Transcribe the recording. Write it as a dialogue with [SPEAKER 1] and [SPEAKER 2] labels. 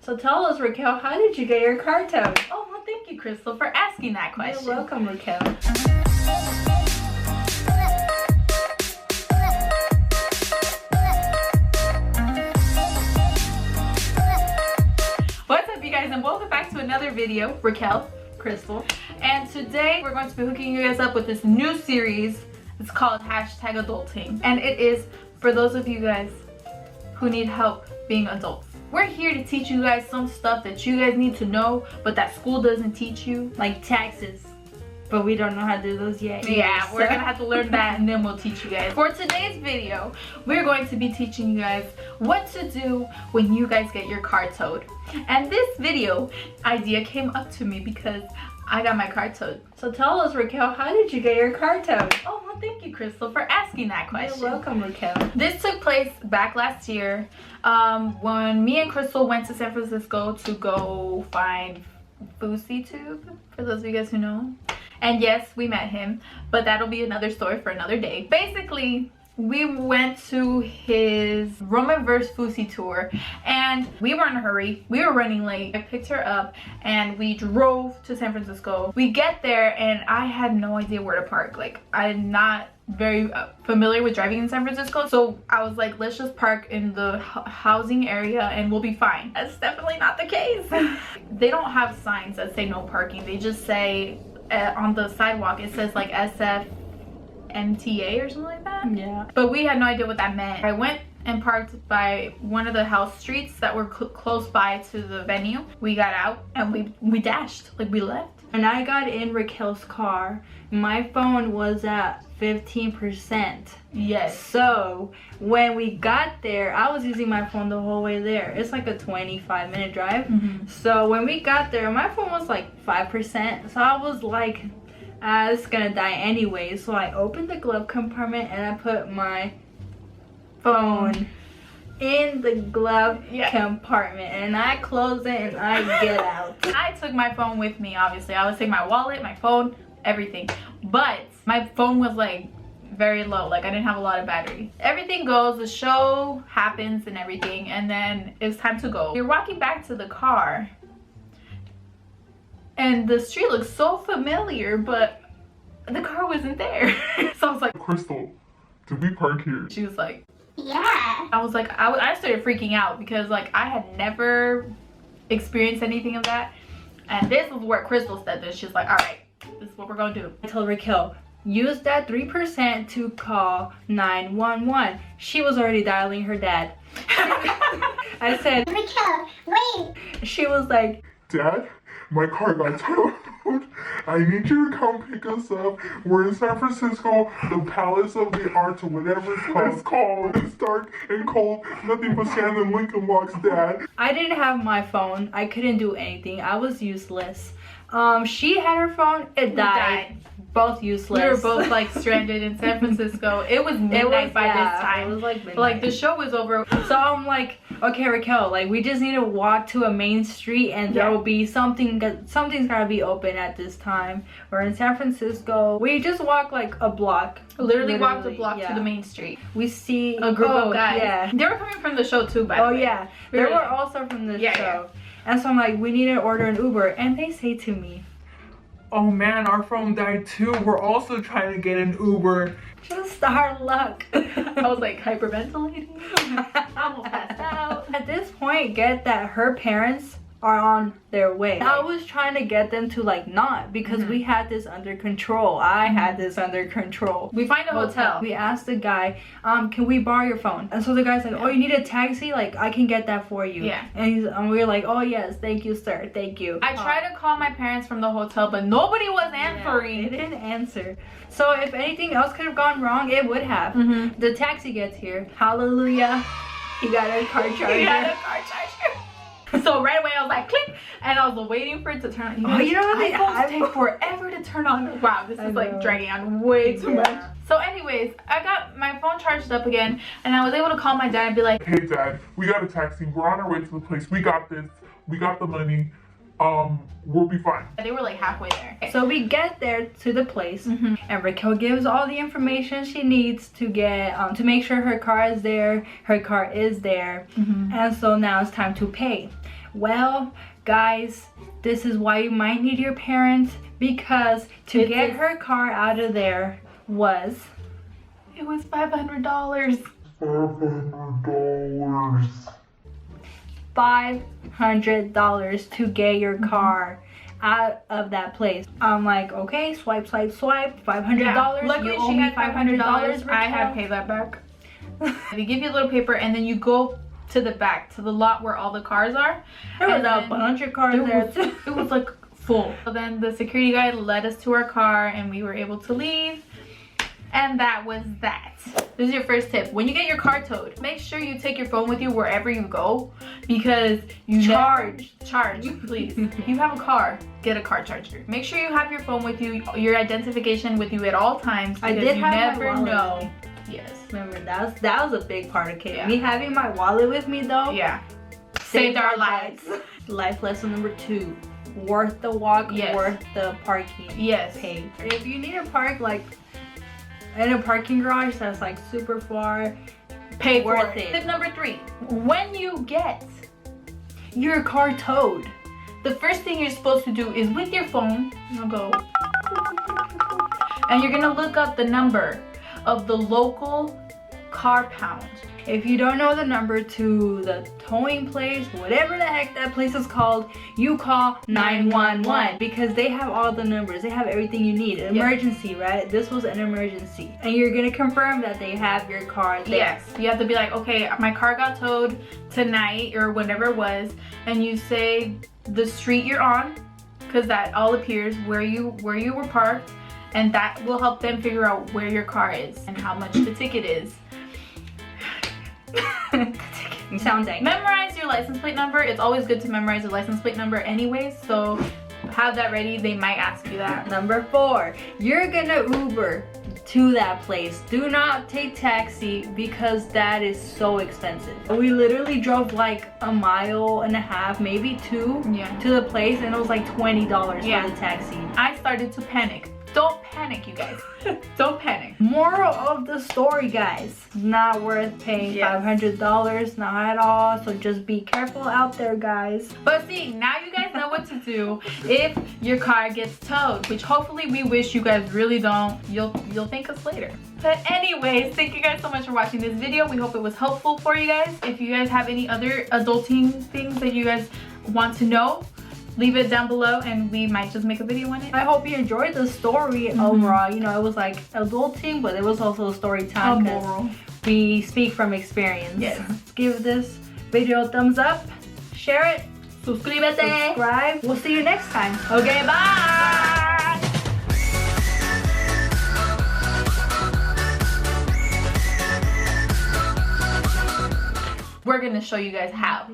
[SPEAKER 1] So tell us, Raquel, how did you get your car towed?
[SPEAKER 2] Oh, well, thank you, Crystal, for asking that question.
[SPEAKER 1] You're welcome, Raquel.
[SPEAKER 2] What's up, you guys, and welcome back to another video. Raquel, Crystal, and today we're going to be hooking you guys up with this new series. It's called #Adulting, and it is for those of you guys who need help being adults. We're here to teach you guys some stuff that you guys need to know, but that school doesn't teach you.
[SPEAKER 1] Like taxes. But we don't know how to do those yet.
[SPEAKER 2] Yeah, we're gonna have to learn that, and then we'll teach you guys. For today's video, we're going to be teaching you guys what to do when you guys get your car towed. And this video idea came up to me because I got my car towed.
[SPEAKER 1] So tell us, Raquel, how did you get your car towed?
[SPEAKER 2] Oh, well, thank you, Crystal, for asking that question.
[SPEAKER 1] You're welcome, Raquel.
[SPEAKER 2] This took place back last year when me and Crystal went to San Francisco to go find Fousey Tube, for those of you guys who know. And yes, we met him, but that'll be another story for another day. Basically, we went to his Roman vs. Fousey tour, and we were in a hurry. We were running late. I picked her up, and we drove to San Francisco. We get there, and I had no idea where to park. Like, I'm not very familiar with driving in San Francisco, so I was like, let's just park in the housing area and we'll be fine. That's definitely not the case. They don't have signs that say no parking. They just say on the sidewalk, it says like SFMTA or something like that.
[SPEAKER 1] Yeah.
[SPEAKER 2] But we had no idea what that meant. I went and parked by one of the house streets that were close by to the venue. We got out and we dashed, like we left.
[SPEAKER 1] When I got in Raquel's car, my phone was at 15%.
[SPEAKER 2] Yes.
[SPEAKER 1] So when we got there, I was using my phone the whole way there. It's like a 25-minute drive. So when we got there, my phone was like 5%. So I was like, it's gonna die anyway. So I opened the glove compartment and I put my phone in the glove compartment, and I close it and I get out.
[SPEAKER 2] I took my phone with me, obviously. I was taking my wallet, my phone, everything. But my phone was like very low, like I didn't have a lot of battery. Everything goes, the show happens and everything, and then it's time to go. You're walking back to the car, and the street looks so familiar, but the car wasn't there. So I was like,
[SPEAKER 3] Crystal, did we park here?
[SPEAKER 2] She was like,
[SPEAKER 4] yeah.
[SPEAKER 2] I was like, I started freaking out because like I had never experienced anything of that. And this is where Crystal said this. She's like, all right, this is what we're gonna do.
[SPEAKER 1] I told Raquel, use that 3% to call 911. She was already dialing her dad. I said,
[SPEAKER 4] Raquel, wait.
[SPEAKER 1] she was like,
[SPEAKER 3] Dad, my car got towed. I need you to come pick us up. We're in San Francisco, the Palace of the Arts or whatever it's called. It's dark and cold, nothing but sand and Lincoln Logs, Dad.
[SPEAKER 1] I didn't have my phone. I couldn't do anything. I was useless. She had her phone. It died. Both useless.
[SPEAKER 2] We were both like stranded in San Francisco. It was midnight by this time.
[SPEAKER 1] It was like midnight.
[SPEAKER 2] Like the show was over.
[SPEAKER 1] So I'm like, okay, Raquel, like we just need to walk to a main street and there will be something's gotta be open at this time. We're in San Francisco. We just walk like a block.
[SPEAKER 2] Literally walked a block to the main street.
[SPEAKER 1] We see
[SPEAKER 2] a group of guys.
[SPEAKER 1] Yeah.
[SPEAKER 2] They were coming from the show too, by the way.
[SPEAKER 1] Oh yeah. They were also from the show.
[SPEAKER 2] Yeah.
[SPEAKER 1] And so I'm like, we need to order an Uber. And they say to me,
[SPEAKER 3] Oh man, our phone died too. We're also trying to get an Uber.
[SPEAKER 1] just our luck.
[SPEAKER 2] I was like hyperventilating. Almost passed out.
[SPEAKER 1] At this point, get that her parents are on their way. I was trying to get them to like not, because we had this under control. I had this under control.
[SPEAKER 2] We find a hotel.
[SPEAKER 1] We asked the guy, can we borrow your phone? And so the guy's like, oh, you need a taxi? Like, I can get that for you.
[SPEAKER 2] Yeah.
[SPEAKER 1] And we were like, oh yes, thank you, sir, thank you.
[SPEAKER 2] I tried to call my parents from the hotel, but nobody was answering.
[SPEAKER 1] Yeah, they didn't answer. So if anything else could have gone wrong, it would have. The taxi gets here. Hallelujah. He got a car charger.
[SPEAKER 2] He got a car charger. So right away I was like click, and I was waiting for it to turn on.
[SPEAKER 1] You know what,
[SPEAKER 2] iPhones take forever to turn on. Wow, this is like dragging on way too much. So anyways, I got my phone charged up again, and I was able to call my dad and be like,
[SPEAKER 3] Hey Dad, we got a taxi. We're on our way to the place. We got this. We got the money. We'll be fine.
[SPEAKER 2] they were like halfway there.
[SPEAKER 1] So we get there to the place, and Raquel gives all the information she needs to get to make sure her car is there. Her car is there, and so now it's time to pay. Well, guys, this is why you might need your parents, because to get her car out of there was...
[SPEAKER 2] It was $500.
[SPEAKER 3] $500.
[SPEAKER 1] $500 to get your car out of that place. I'm like, okay, swipe, swipe, swipe. $500.
[SPEAKER 2] Yeah. Luckily,
[SPEAKER 1] you owe
[SPEAKER 2] she
[SPEAKER 1] me
[SPEAKER 2] had $500.
[SPEAKER 1] $500.
[SPEAKER 2] I have paid that back. They give you a little paper, and then you go to the back, to the lot where all the cars are.
[SPEAKER 1] There was
[SPEAKER 2] And
[SPEAKER 1] a bunch of cars there too.
[SPEAKER 2] It was like full. So then the security guy led us to our car, and we were able to leave. And that was that. This is your first tip. When you get your car towed, make sure you take your phone with you wherever you go, because you charge, please. If you have a car, get a car charger. Make sure you have your phone with you, your identification with you at all times, because
[SPEAKER 1] I did
[SPEAKER 2] you
[SPEAKER 1] have
[SPEAKER 2] never
[SPEAKER 1] my wallet
[SPEAKER 2] know.
[SPEAKER 1] with me.
[SPEAKER 2] Yes.
[SPEAKER 1] Remember, that was a big part of Kate.
[SPEAKER 2] Yeah.
[SPEAKER 1] Me having my wallet with me though.
[SPEAKER 2] Yeah. Saved our lives.
[SPEAKER 1] Life lesson number 2. Worth the walk,
[SPEAKER 2] Yes.
[SPEAKER 1] worth the parking.
[SPEAKER 2] Yes.
[SPEAKER 1] Pay. If you need to park like in a parking garage that's like super far,
[SPEAKER 2] Pay for
[SPEAKER 1] worth
[SPEAKER 2] it.
[SPEAKER 1] it.
[SPEAKER 2] Tip number 3. When you get
[SPEAKER 1] your car towed,
[SPEAKER 2] the first thing you're supposed to do is with your phone, you'll go, and you're gonna look up the number of the local car pound.
[SPEAKER 1] if you don't know the number to the towing place, whatever the heck that place is called, you call 911 because they have all the numbers. They have everything you need. An emergency, right? This was an emergency. And you're gonna confirm that they have your car there.
[SPEAKER 2] Yes, you have to be like, okay, my car got towed tonight or whenever it was, and you say the street you're on, because that all appears where you were parked, and that will help them figure out where your car is and how much the ticket is.
[SPEAKER 1] Sounding.
[SPEAKER 2] Memorize your license plate number. It's always good to memorize your license plate number anyways, so have that ready. They might ask you that.
[SPEAKER 1] Number 4, you're gonna Uber to that place. Do not take taxi because that is so expensive. We literally drove like a mile and a half, maybe 2 to the place, and it was like $20 for the taxi.
[SPEAKER 2] I started to panic. Don't panic, you guys. Don't panic.
[SPEAKER 1] Moral of the story, guys, not worth paying $500, not at all. So just be careful out there, guys.
[SPEAKER 2] But see, now you guys know what to do if your car gets towed, which hopefully we wish you guys really don't. You'll thank us later. But anyways, thank you guys so much for watching this video. We hope it was helpful for you guys. If you guys have any other adulting things that you guys want to know, leave it down below and we might just make a video on it.
[SPEAKER 1] I hope you enjoyed the story overall. You know, it was like adulting, but it was also a story time because we speak from experience.
[SPEAKER 2] Yes.
[SPEAKER 1] Let's give this video a thumbs up, share it, subscribe. We'll see you next time.
[SPEAKER 2] Okay, bye. We're gonna show you guys how.